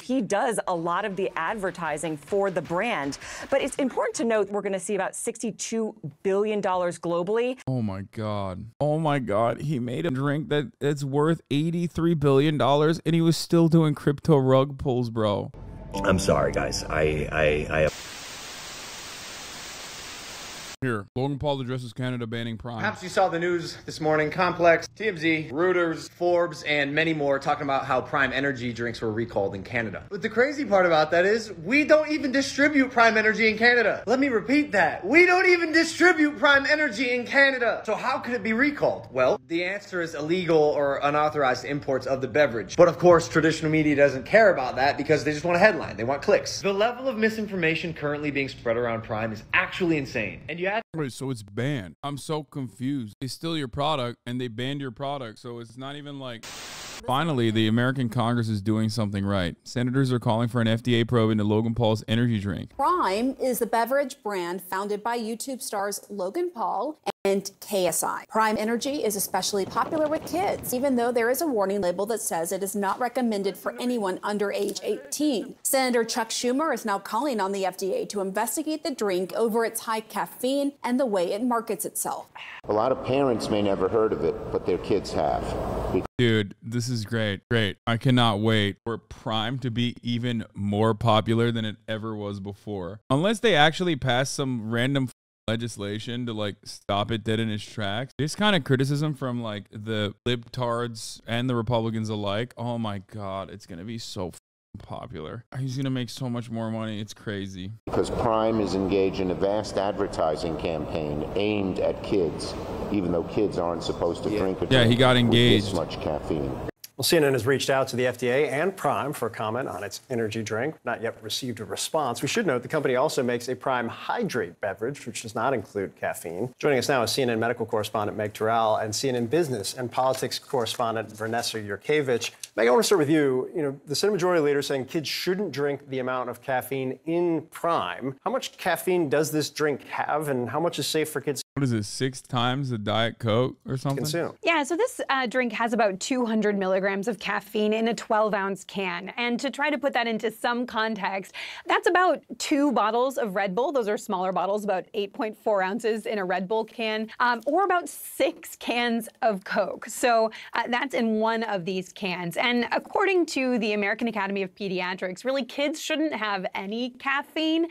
He does a lot of the advertising for the brand. But it's important to note we're going to see about $62 billion globally. Oh my God. Oh my God. He made a drink that's worth $83 billion and he was still doing crypto rug pulls, bro. I'm sorry, guys. I Here, Logan Paul addresses Canada banning Prime. Perhaps you saw the news this morning. Complex, TMZ, Reuters, Forbes, and many more talking about how Prime Energy drinks were recalled in Canada. But the crazy part about that is we don't even distribute Prime Energy in Canada. Let me repeat that. We don't even distribute Prime Energy in Canada. So how could it be recalled? Well, the answer is illegal or unauthorized imports of the beverage. But of course, traditional media doesn't care about that because they just want a headline. They want clicks. The level of misinformation currently being spread around Prime is actually insane. And you Wait, so it's banned. I'm so confused. They steal your product and they banned your product. So it's not even like... Finally, the American Congress is doing something right. Senators are calling for an FDA probe into Logan Paul's energy drink. Prime is the beverage brand founded by YouTube stars Logan Paul and KSI. Prime Energy is especially popular with kids, even though there is a warning label that says it is not recommended for anyone under age 18. Senator Chuck Schumer is now calling on the FDA to investigate the drink over its high caffeine and the way it markets itself. A lot of parents may never heard of it, but their kids have. Dude, this is great. Great. I cannot wait for Prime to be even more popular than it ever was before. Unless they actually pass some random legislation to like stop it dead in its tracks. This kind of criticism from like the libtards and the Republicans alike. Oh my God, it's going to be so popular. He's going to make so much more money. It's crazy. Because Prime is engaged in a vast advertising campaign aimed at kids, even though kids aren't supposed to drink a drink he got engaged. with this much caffeine. Well, CNN has reached out to the FDA and Prime for a comment on its energy drink. Not yet received a response. We should note the company also makes a Prime Hydrate beverage, which does not include caffeine. Joining us now is CNN medical correspondent Meg Terrell and CNN business and politics correspondent Vanessa Yurkevich. Meg, I want to start with you. You know, the Senate Majority Leader is saying kids shouldn't drink the amount of caffeine in Prime. How much caffeine does this drink have, and how much is safe for kids? What is it, 6 times the Diet Coke or something? Consume. Yeah, so this drink has about 200 milligrams of caffeine in a 12-ounce can. And to try to put that into some context, that's about 2 bottles of Red Bull. Those are smaller bottles, about 8.4 ounces in a Red Bull can, or about 6 cans of Coke. So that's in one of these cans. And according to the American Academy of Pediatrics, really kids shouldn't have any caffeine.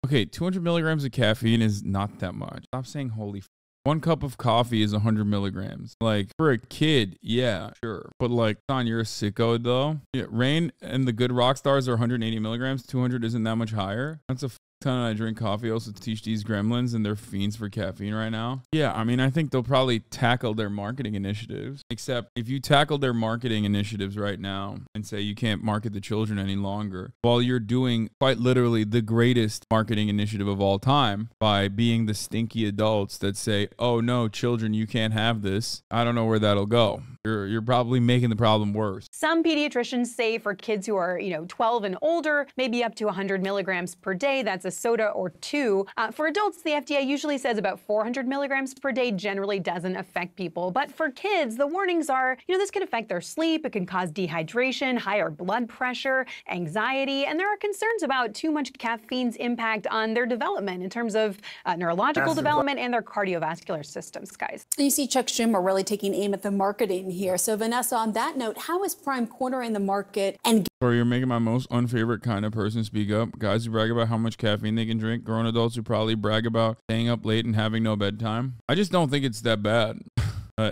Okay, 200 milligrams of caffeine is not that much. Stop saying holy f. 1 cup of coffee is 100 milligrams. Like, for a kid, yeah, sure. But like, Don, you're a sicko though. Yeah, Rain and the good rock stars are 180 milligrams. 200 isn't that much higher. That's a ton. I drink coffee also to teach these gremlins, and they're fiends for caffeine right now. Yeah, I mean, I think they'll probably tackle their marketing initiatives. Except if you tackle their marketing initiatives right now and say you can't market the children any longer, while you're doing quite literally the greatest marketing initiative of all time by being the stinky adults that say, oh no, children, you can't have this. I don't know where that'll go. You're probably making the problem worse. Some pediatricians say for kids who are, 12 and older, maybe up to 100 milligrams per day. That's a soda or 2. For adults, the FDA usually says about 400 milligrams per day generally doesn't affect people. But for kids, the warnings are, this could affect their sleep. It can cause dehydration, higher blood pressure, anxiety. And there are concerns about too much caffeine's impact on their development in terms of neurological development and their cardiovascular systems, guys. You see Chuck Schumer really taking aim at the marketing here. So Vanessa, on that note, how is Prime cornering the market and... Or you're making my most unfavorite kind of person speak up. Guys who brag about how much caffeine they can drink. Grown adults who probably brag about staying up late and having no bedtime. I just don't think it's that bad.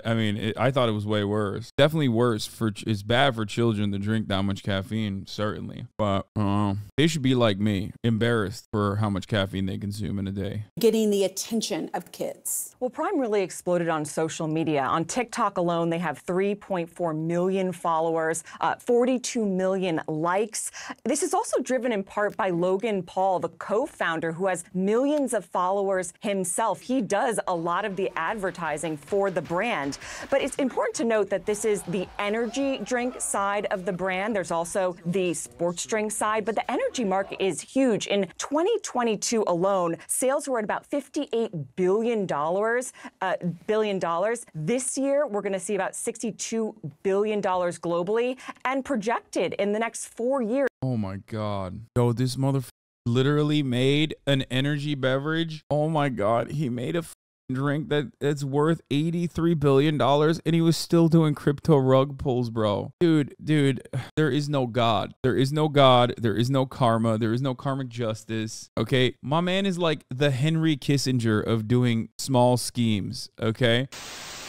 I mean, I thought it was way worse. Definitely worse. It's bad for children to drink that much caffeine, certainly. But they should be like me, embarrassed for how much caffeine they consume in a day. Getting the attention of kids. Well, Prime really exploded on social media. On TikTok alone, they have 3.4 million followers, 42 million likes. This is also driven in part by Logan Paul, the co-founder, who has millions of followers himself. He does a lot of the advertising for the brand. brand. But it's important to note that this is the energy drink side of the brand. There's also the sports drink side, but the energy market is huge. In 2022 alone, sales were at about $58 billion. This year, we're going to see about $62 billion globally, and projected in the next 4 years. Oh my God. Yo, this motherfucker literally made an energy beverage. Oh my God. He made a drink that's worth $83 billion, and he was still doing crypto rug pulls, bro. Dude, there is no God. There is no God. There is no karma. There is no karmic justice. Okay? My man is like the Henry Kissinger of doing small schemes. Okay?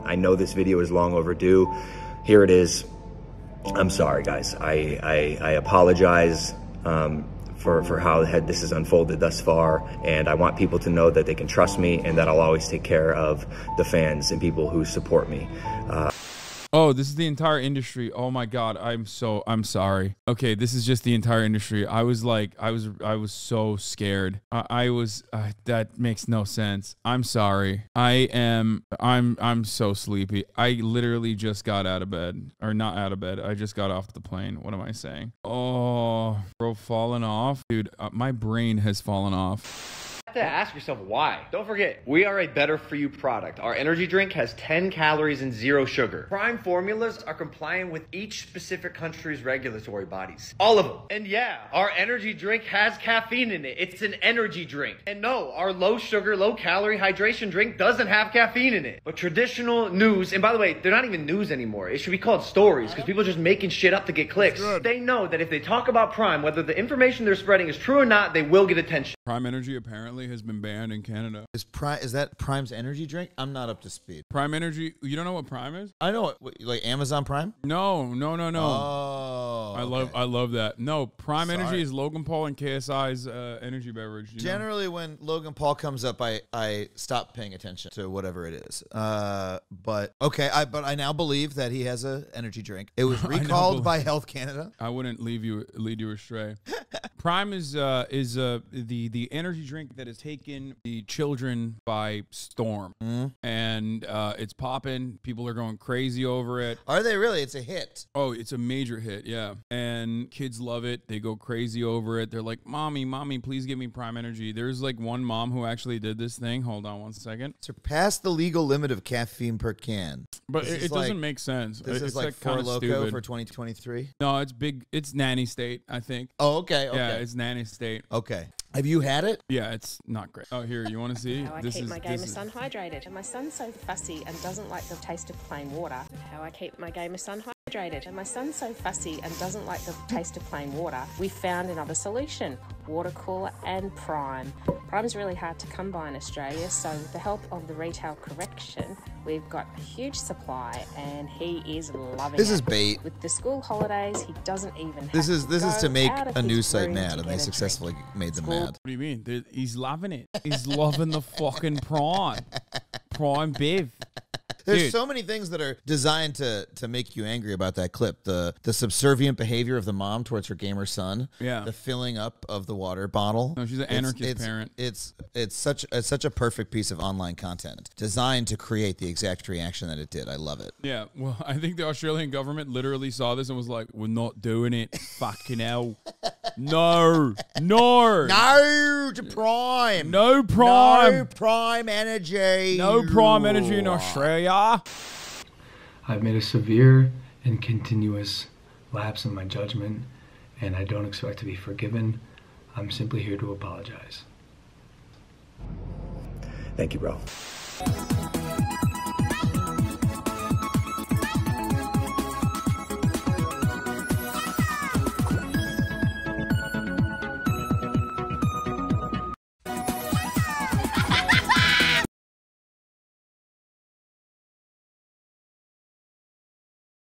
I know this video is long overdue. Here it is. I'm sorry, guys. I apologize for how this has unfolded thus far, and I want people to know that they can trust me and that I'll always take care of the fans and people who support me. Oh, this is the entire industry. Oh my God, I'm sorry. Okay, this is just the entire industry. I was so scared. That makes no sense. I'm sorry. I'm so sleepy. I literally just got out of bed, or not out of bed. I just got off the plane. What am I saying? Oh, bro, falling off, dude. My brain has fallen off. You have to ask yourself why. Don't forget, we are a better for you product. Our energy drink has 10 calories and 0 sugar. Prime formulas are compliant with each specific country's regulatory bodies. All of them. And yeah, our energy drink has caffeine in it. It's an energy drink. And no, our low sugar, low calorie hydration drink doesn't have caffeine in it. But traditional news, and by the way, they're not even news anymore. It should be called stories, because people are just making shit up to get clicks. They know that if they talk about Prime, whether the information they're spreading is true or not, they will get attention. Prime Energy apparently has been banned in Canada. Is that Prime's energy drink? I'm not up to speed. Prime Energy, you don't know what Prime is? I know it, like Amazon Prime? No. Oh, I love that. No, Prime Energy is Logan Paul and KSI's energy beverage. Generally, when Logan Paul comes up, I stop paying attention to whatever it is. But okay, I now believe that he has an energy drink. It was recalled by Health Canada. I wouldn't lead you astray. Prime is the energy drink that has taken the children by storm, and it's popping. People are going crazy over it. Are they really? It's a hit. Oh, it's a major hit, yeah. And kids love it. They go crazy over it. They're like, "Mommy, please give me Prime Energy." There's like one mom who actually did this thing. Hold on one second. Surpassed the legal limit of caffeine per can. But it doesn't make sense. This is like Four Loko stupid. For 2023. No, it's big. It's Nanny State, I think. Oh, okay. Yeah, it's Nanny State. Okay. Have you had it? Yeah, it's not great. Oh, here, you want to see? How I keep my gamer son hydrated. And my son's so fussy and doesn't like the taste of plain water. How I keep my gamer son hydrated. And my son's so fussy and doesn't like the taste of plain water. We found another solution. Water cooler and Prime. Prime's really hard to come by in Australia, so with the help of the retail correction, we've got a huge supply, and he is loving it. This is bait. With the school holidays, he doesn't even have This is to make a news site room mad, to and get they a successfully made them mad. What do you mean? He's loving it. He's loving the fucking Prime. Prime Bev. There's so many things that are designed to make you angry about that clip. The subservient behavior of the mom towards her gamer son. Yeah. The filling up of the water bottle. No, she's an anarchist parent. It's such a perfect piece of online content designed to create the exact reaction that it did. I love it. Yeah. Well, I think the Australian government literally saw this and was like, "We're not doing it. Fucking hell. No to Prime. No Prime. No Prime Energy. No Prime Energy in Australia." I've made a severe and continuous lapse in my judgment, and I don't expect to be forgiven. I'm simply here to apologize. Thank you, bro.